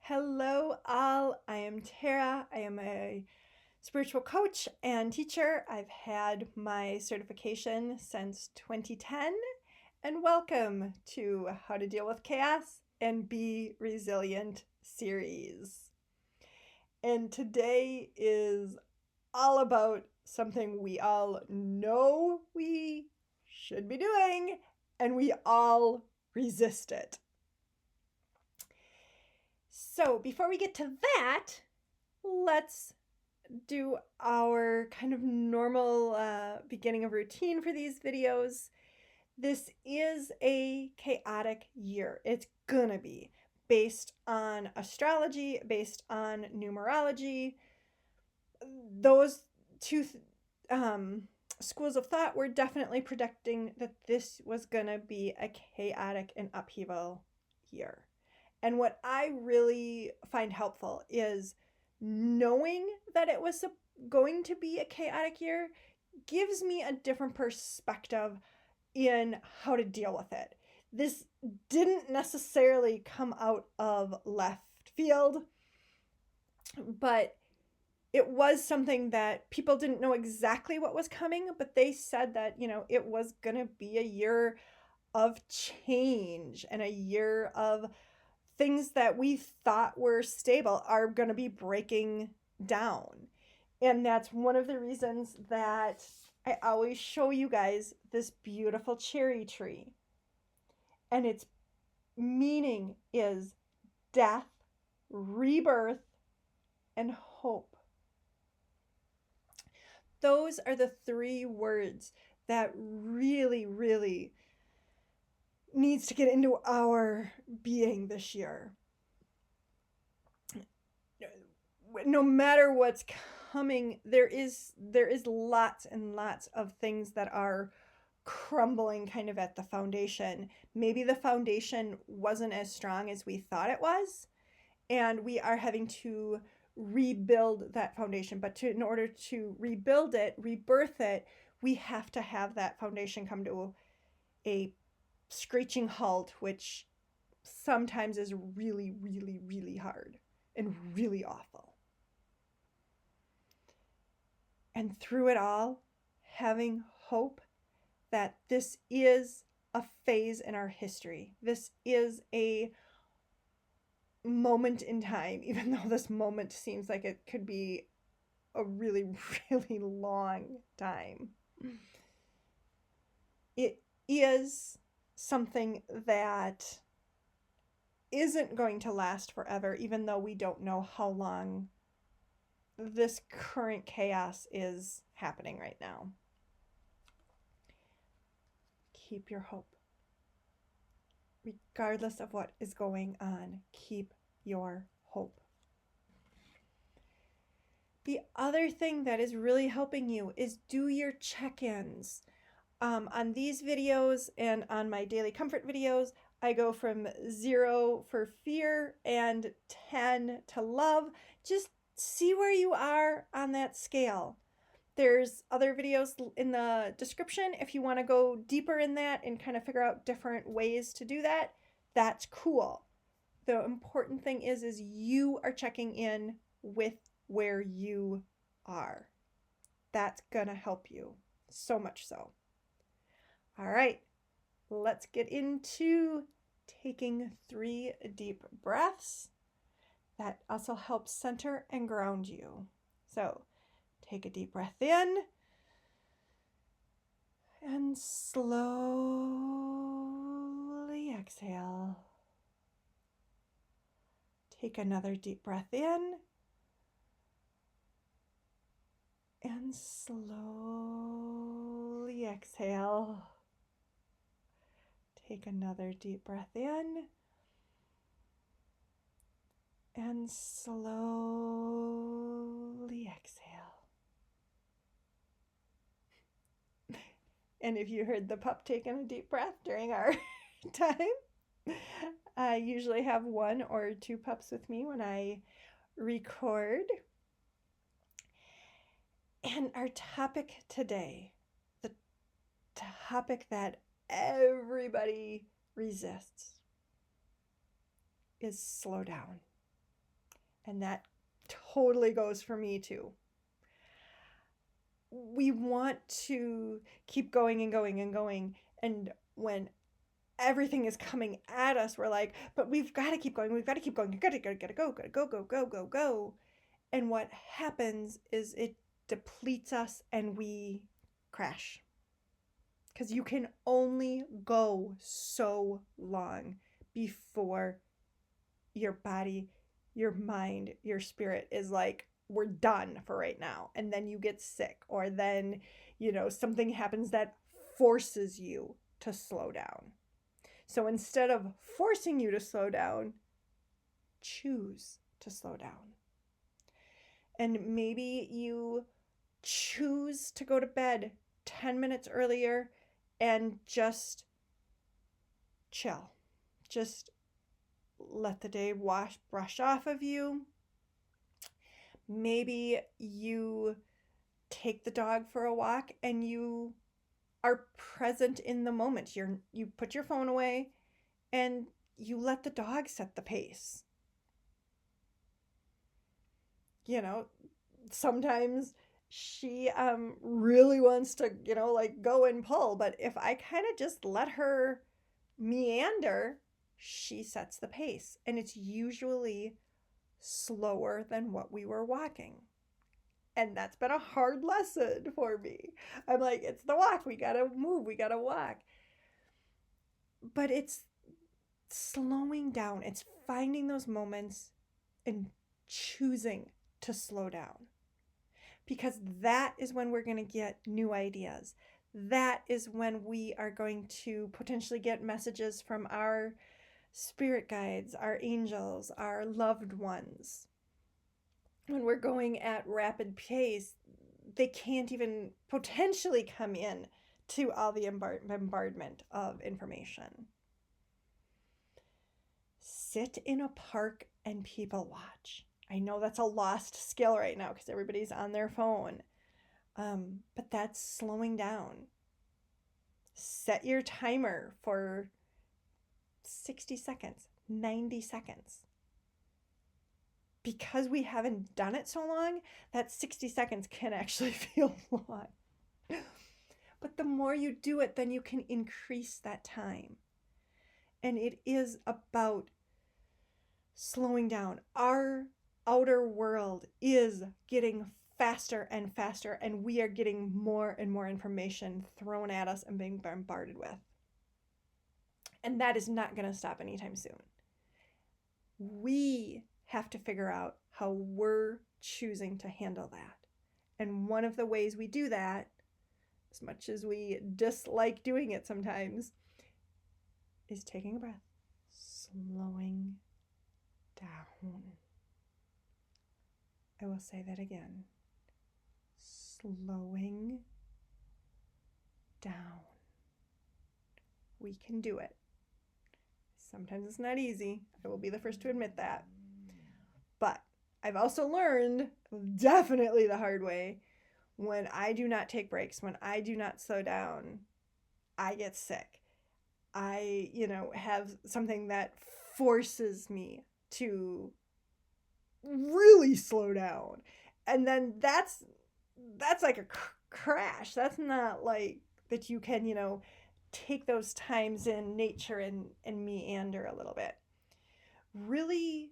Hello, all. I am Tara. I am a spiritual coach and teacher. I've had my certification since 2010. And welcome to How to Deal with Chaos and Be Resilient series. And today is all about something we all know we should be doing, and we all resist it. So before we get to that, let's do our kind of normal beginning of routine for these videos. This is a chaotic year. It's gonna be based on astrology, based on numerology. Those two schools of thought were definitely predicting that this was gonna be a chaotic and upheaval year. And what I really find helpful is knowing that it was going to be a chaotic year gives me a different perspective in how to deal with it. This didn't necessarily come out of left field, but it was something that people didn't know exactly what was coming, but they said that, it was going to be a year of change and a year of things that we thought were stable are going to be breaking down. And that's one of the reasons that I always show you guys this beautiful cherry tree. And its meaning is death, rebirth, and hope. Those are the three words that really, really needs to get into our being this year. No matter what's coming, there is lots and lots of things that are crumbling kind of at the foundation. Maybe the foundation wasn't as strong as we thought it was, and we are having to rebuild that foundation. But in order to rebuild it, rebirth it, we have to have that foundation come to a screeching halt, which sometimes is really, really, really hard and really awful. And through it all, having hope that this is a phase in our history. This is a moment in time, even though this moment seems like it could be a really, really long time. It is something that isn't going to last forever, even though we don't know how long this current chaos is happening right now. Keep your hope. Regardless of what is going on, keep your hope. The other thing that is really helping you is do your check-ins. On these videos and on my daily comfort videos, I go from 0 for fear and 10 to love. Just see where you are on that scale. There's other videos in the description if you want to go deeper in that and kind of figure out different ways to do that. That's cool. The important thing is you are checking in with where you are. That's gonna help you so much so. All right, let's get into taking 3 deep breaths. That also helps center and ground you. So take a deep breath in and slowly exhale. Take another deep breath in and slowly exhale. Take another deep breath in and slowly exhale. And if you heard the pup taking a deep breath during our time, I usually have 1 or 2 pups with me when I record. And our topic today, the topic that everybody resists, is slow down. And that totally goes for me too. We want to keep going and going and going. And when everything is coming at us, we're like, but we've got to keep going. We've got to keep going. Gotta go. And what happens is it depletes us and we crash. Because you can only go so long before your body, your mind, your spirit is like, we're done for right now. And then you get sick, or then, something happens that forces you to slow down. So instead of forcing you to slow down, choose to slow down. And maybe you choose to go to bed 10 minutes earlier and just chill. Just let the day brush off of you. Maybe you take the dog for a walk and you are present in the moment. You put your phone away and you let the dog set the pace. Sometimes she really wants to, go and pull, but if I kind of just let her meander, she sets the pace, and it's usually slower than what we were walking. And that's been a hard lesson for me. I'm like, it's the walk. We got to move. We got to walk. But it's slowing down. It's finding those moments and choosing to slow down. Because that is when we're going to get new ideas. That is when we are going to potentially get messages from our spirit guides, our angels, our loved ones. When we're going at rapid pace, they can't even potentially come in to all the bombardment of information. Sit in a park and people watch. I know that's a lost skill right now because everybody's on their phone. But that's slowing down. Set your timer for 60 seconds, 90 seconds. Because we haven't done it so long, that 60 seconds can actually feel long. But the more you do it, then you can increase that time. And it is about slowing down. Our outer world is getting faster and faster, and we are getting more and more information thrown at us and being bombarded with. And that is not going to stop anytime soon. We have to figure out how we're choosing to handle that. And one of the ways we do that, as much as we dislike doing it sometimes, is taking a breath, slowing down. I will say that again. Slowing down. We can do it. Sometimes it's not easy. I will be the first to admit that. But I've also learned, definitely the hard way, when I do not take breaks, when I do not slow down, I get sick. I, have something that forces me to really slow down. And then that's like a crash. That's not like that you can, take those times in nature and meander a little bit. Really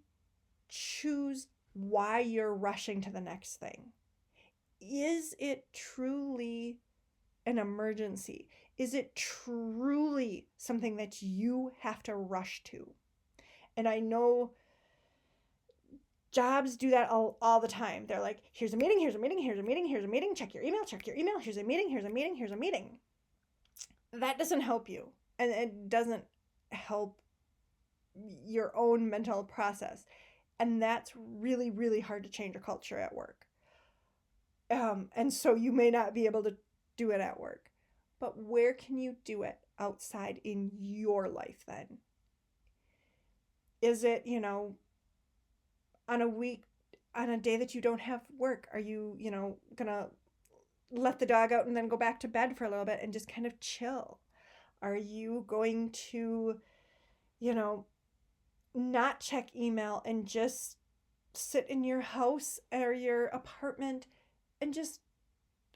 choose why you're rushing to the next thing. Is it truly an emergency? Is it truly something that you have to rush to? And I know jobs do that all the time. They're like, here's a meeting, here's a meeting, here's a meeting, here's a meeting, check your email, here's a meeting, here's a meeting, here's a meeting. That doesn't help you. And it doesn't help your own mental process. And that's really, really hard to change a culture at work. And so you may not be able to do it at work. But where can you do it outside in your life then? Is it, on a day that you don't have work, are you, gonna let the dog out and then go back to bed for a little bit and just kind of chill? Are you going to, not check email and just sit in your house or your apartment and just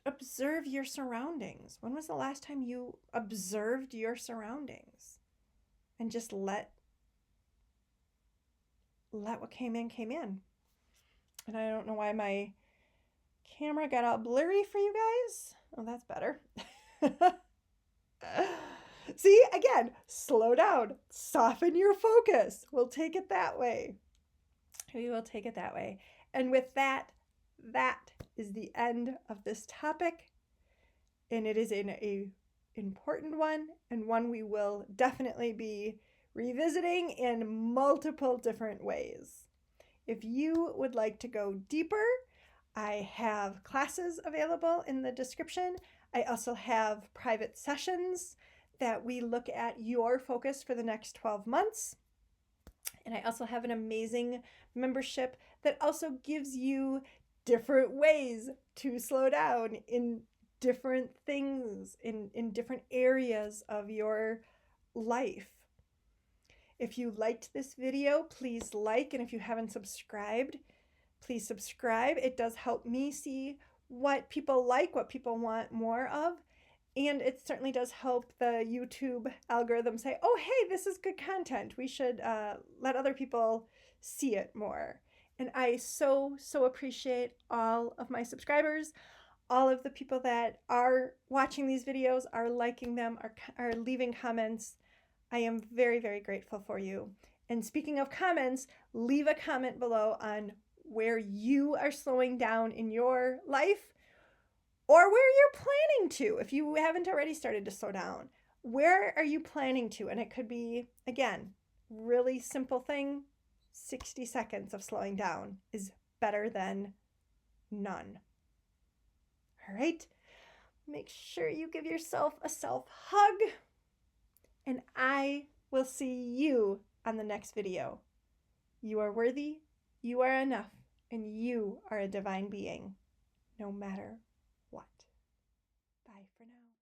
observe your surroundings. When was the last time you observed your surroundings and just let what came in came in? And I don't know why my camera got all blurry for you guys. Oh, that's better. See, again, slow down, soften your focus. We'll take it that way. We will take it that way. And with that, that is the end of this topic. And it is an important one, and one we will definitely be revisiting in multiple different ways. If you would like to go deeper, I have classes available in the description. I also have private sessions that we look at your focus for the next 12 months. And I also have an amazing membership that also gives you different ways to slow down in different things, in different areas of your life. If you liked this video, please like, and if you haven't subscribed, please subscribe. It does help me see what people like, what people want more of. And it certainly does help the YouTube algorithm say, oh, hey, this is good content. We should let other people see it more. And I so appreciate all of my subscribers, all of the people that are watching these videos, are liking them, are leaving comments. I am very grateful for you. And speaking of comments, leave a comment below on where you are slowing down in your life, or where you're planning to. If you haven't already started to slow down, where are you planning to? And it could be, again, really simple thing. 60 seconds of slowing down is better than none. All right. Make sure you give yourself a self hug, and I will see you on the next video. You are worthy, you are enough, and you are a divine being, no matter what. Bye for now.